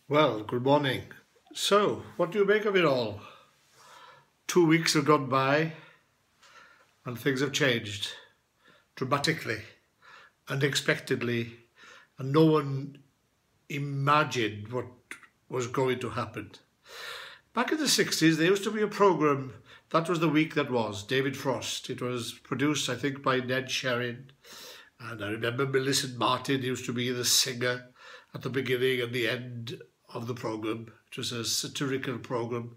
Well, good morning. So, what do you make of it all? 2 weeks have gone by and things have changed dramatically, unexpectedly, and no one imagined what was going to happen. Back in the 60s, there used to be a programme, that was the week that was, David Frost. It was produced, I think, by Ned Sherrin. And I remember Millicent Martin used to be the singer at the beginning and the end of the programme. It was a satirical programme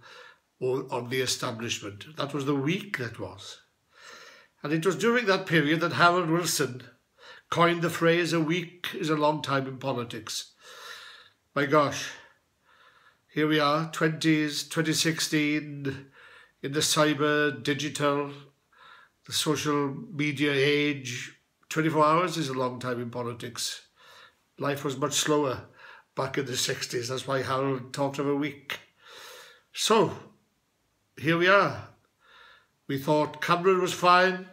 on the establishment. That was the week that was. And it was during that period that Harold Wilson coined the phrase, "A week is a long time in politics." My gosh, here we are, 2016, in the cyber, digital, the social media age. 24 hours is a long time in politics. Life was much slower back in the 60s. That's why Harold talked of a week. So, here we are. We thought Cameron was fine,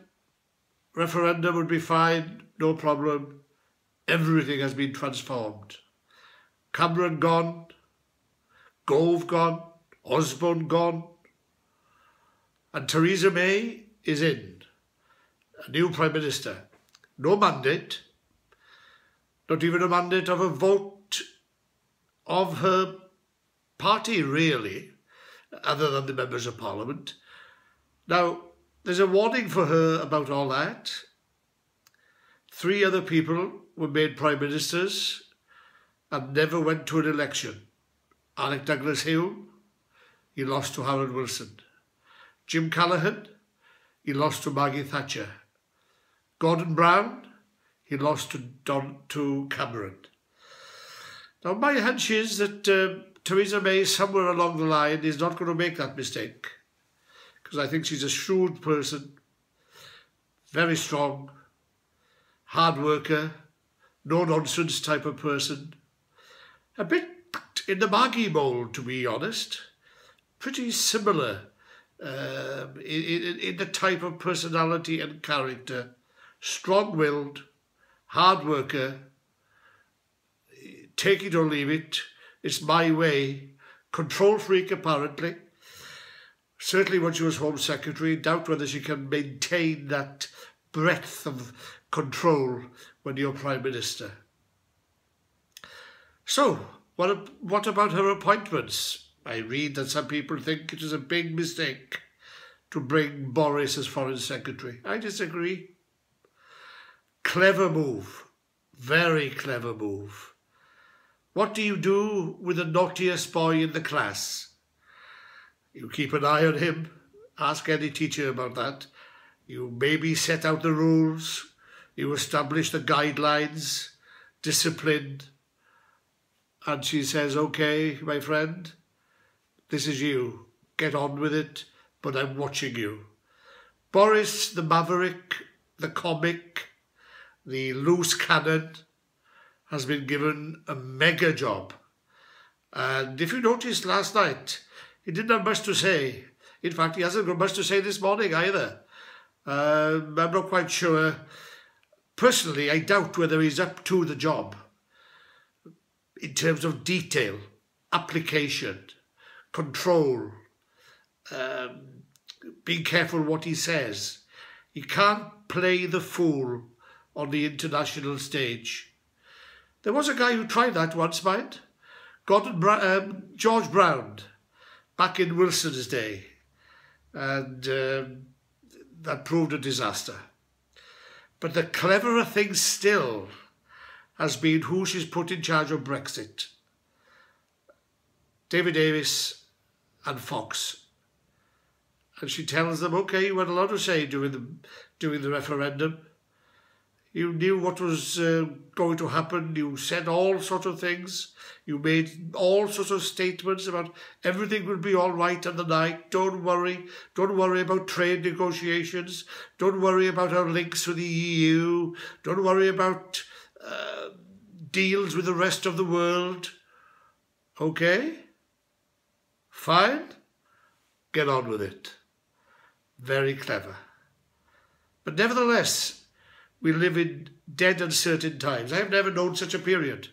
referendum would be fine, no problem. Everything has been transformed. Cameron gone, Gove gone, Osborne gone, and Theresa May is in, a new Prime Minister. No mandate, not even a mandate of a vote of her party, really, other than the members of Parliament. Now, there's a warning for her about all that. 3 other people were made Prime Ministers and never went to an election. Alec Douglas-Home, he lost to Harold Wilson. Jim Callaghan, he lost to Maggie Thatcher. Gordon Brown, he lost to Cameron. Now, my hunch is that Theresa May, somewhere along the line, is not going to make that mistake, because I think she's a shrewd person, very strong, hard worker, no-nonsense type of person, a bit in the Maggie mould, to be honest, pretty similar in the type of personality and character, strong-willed, hard worker, take it or leave it, it's my way, control freak apparently. Certainly when she was Home Secretary, doubt whether she can maintain that breadth of control when you're Prime Minister. So, what about her appointments? I read that some people think it was a big mistake to bring Boris as Foreign Secretary. I disagree. Clever move, very clever move. What do you do with the naughtiest boy in the class? You keep an eye on him, ask any teacher about that. You maybe set out the rules, you establish the guidelines, discipline, and she says, "Okay, my friend, this is you, get on with it, but I'm watching you." Boris, the maverick, the comic, the loose cannon, has been given a mega job. And if you noticed last night, he didn't have much to say. In fact, he hasn't got much to say this morning either. I'm not quite sure. Personally, I doubt whether he's up to the job in terms of detail, application, control, being careful what he says. He can't play the fool on the international stage. There was a guy who tried that once, mind? George Brown, back in Wilson's day. And that proved a disaster. But the cleverer thing still has been who she's put in charge of Brexit. David Davis and Fox. And she tells them, okay, you had a lot to say during the referendum. You knew what was going to happen. You said all sorts of things. You made all sorts of statements about everything will be all right in the night. Don't worry. Don't worry about trade negotiations. Don't worry about our links with the EU. Don't worry about deals with the rest of the world. Okay? Fine? Get on with it. Very clever. But nevertheless, we live in dead uncertain times. I have never known such a period.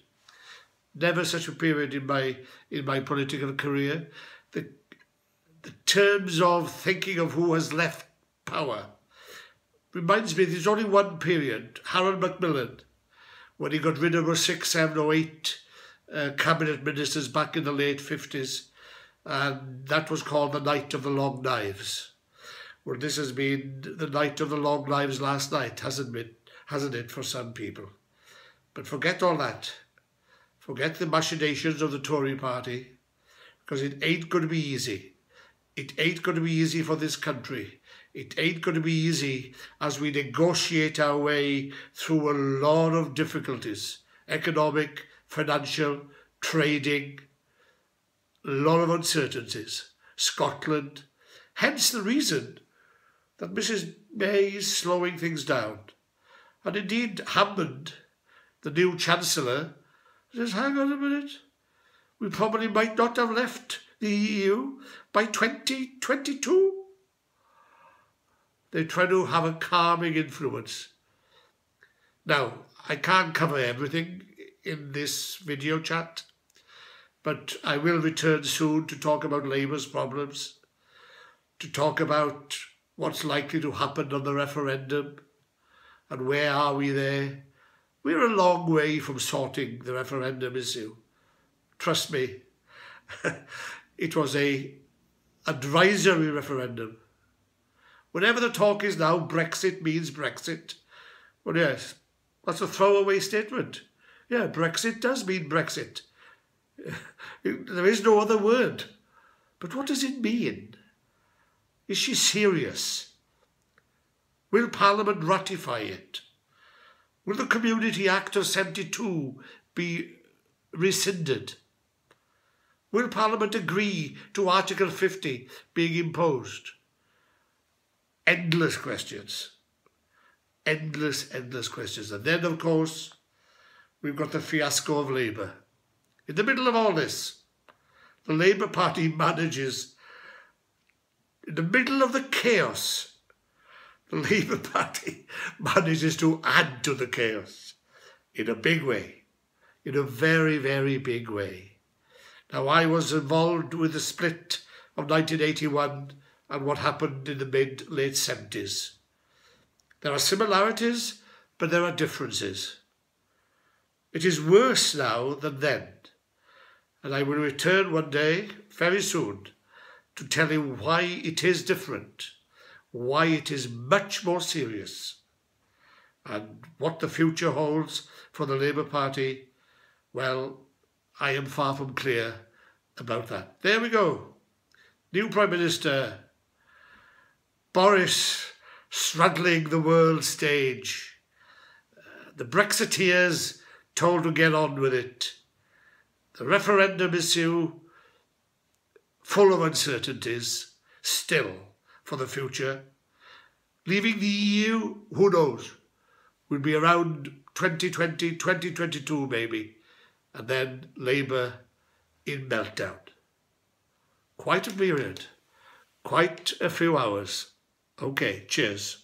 Never such a period in my political career. The terms of thinking of who has left power reminds me there's only one period, Harold Macmillan, when he got rid of 6, 7 or 8 cabinet ministers back in the late 50s, and that was called the Night of the Long Knives. Well, this has been the Night of the Long Knives last night, hasn't it, for some people? But forget all that. Forget the machinations of the Tory party, because it ain't going to be easy. It ain't going to be easy for this country. It ain't going to be easy as we negotiate our way through a lot of difficulties. Economic, financial, trading, a lot of uncertainties. Scotland. Hence the reason that Mrs May is slowing things down. And indeed Hammond, the new Chancellor, says, hang on a minute, we probably might not have left the EU by 2022. They try to have a calming influence. Now, I can't cover everything in this video chat, but I will return soon to talk about Labour's problems, to talk about what's likely to happen on the referendum, and where are we there. We're a long way from sorting the referendum issue. Trust me, it was an advisory referendum. Whenever the talk is now, Brexit means Brexit. Well, yes, that's a throwaway statement. Yeah, Brexit does mean Brexit. There is no other word. But what does it mean? Is she serious? Will Parliament ratify it? Will the Community Act of 72 be rescinded? Will Parliament agree to Article 50 being imposed? Endless questions. Endless questions. And then, of course, we've got the fiasco of Labour. In the middle of all this, the Labour Party manages, in the middle of the chaos, the Labour Party manages to add to the chaos in a big way, in a very, very big way. Now, I was involved with the split of 1981 and what happened in the mid-late 70s. There are similarities, but there are differences. It is worse now than then, and I will return one day, very soon, to tell you why it is different, why it is much more serious, and what the future holds for the Labour Party. Well, I am far from clear about that. There we go. New Prime Minister, Boris straddling the world stage. The Brexiteers told to get on with it. The referendum issue full of uncertainties still for the future. Leaving the EU, who knows? We'll be around 2020, 2022 maybe. And then Labour in meltdown. Quite a period. Quite a few hours. Okay, cheers.